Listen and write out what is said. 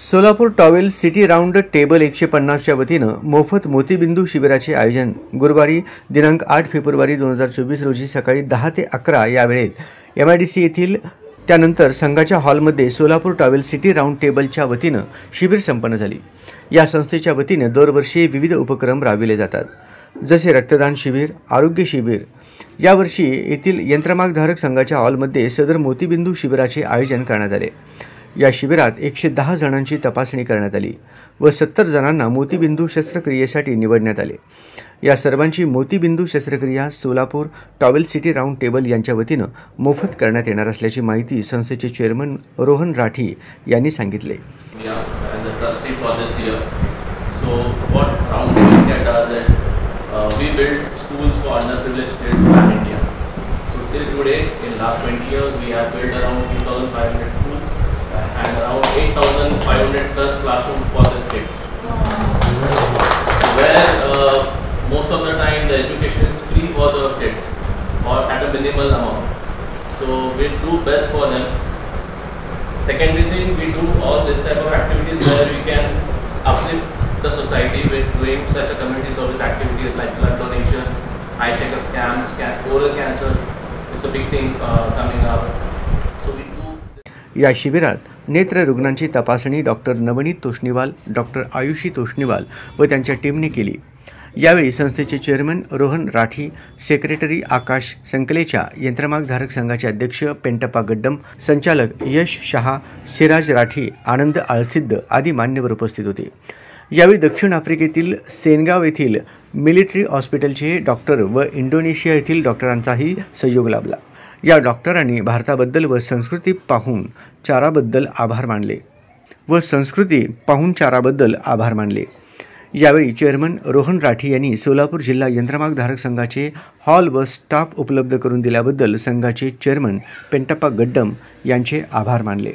Solapur towel city round table 150च्या वतीनं मोफत मोतीबिंदू शिबिराचे आयोजन गुरुवारी दिनांक 8 फेब्रुवारी 2024 रोजी सकाळी 10 ते 11 या वेळेत MIDC येथील त्यानंतर संघाच्या हॉलमध्ये सोलापूर टॉवेल सिटी राउंड टेबलच्या वतीनं शिबिर संपन्न झाली। या संस्थेच्या वतीने दरवर्षी विविध उपक्रम राबविले जातात, जसे रक्तदान शिबिर, आरोग्य शिबिर। यावर्षी येथील यंत्रमागधारक संघाच्या हॉलमध्ये सदर मोतीबिंदू शिबिराचे आयोजन करण्यात आले। या शिबिरात 110 जणांची तपासणी करण्यात आली व 70 जणांना मोतीबिंदू शस्त्रक्रियेसाठी निवडण्यात आले। या सर्वांची मोतीबिंदू शस्त्रक्रिया Solapur towel city round table यांच्या वतीनं मोफत करण्यात येणार असल्याची माहिती संस्थेचे चेअरमन रोहन राठी यांनी सांगितले। and around 8,500 plus classrooms for the kids, where most of the time the education is free for the kids or at a minimal amount. So we do best for them. Secondary thing, we do all this type of activities where we can uplift the society with doing such a community service activities like blood donation, eye checkup camps, oral cancer. It's a big thing coming up. So we do. या शिबिरात नेत्र रुग्णांची तपासणी doctor Navneet Toshniwal, doctor Ayushi Toshniwal व त्यांच्या टीमने केली। यावेळी संस्थेचे चेअरमन रोहन राठी, सेक्रेटरी आकाश संकलेचा, यंत्रमागधारक संघाचे अध्यक्ष पेंटप्पा गड्डम, संचालक यश शहा, सिराज राठी, आनंद आळसिद्ध आदी मान्यवर उपस्थित होते। यावेळी दक्षिण आफ्रिकेतील सेनगाव येथील मिलिटरी हॉस्पिटलचे डॉक्टर व इंडोनेशिया येथील डॉक्टरांचाही सहयोग लाभला। या डॉक्टरांनी भारताबद्दल व संस्कृती पाहून चाराबद्दल आभार मानले। यावेळी चेअरमन रोहन राठी यांनी सोलापूर जिल्हा यंत्रमागधारक संघाचे हॉल व स्टाफ उपलब्ध करून दिल्याबद्दल संघाचे चेअरमन पेंटप्पा गड्डम यांचे आभार मानले।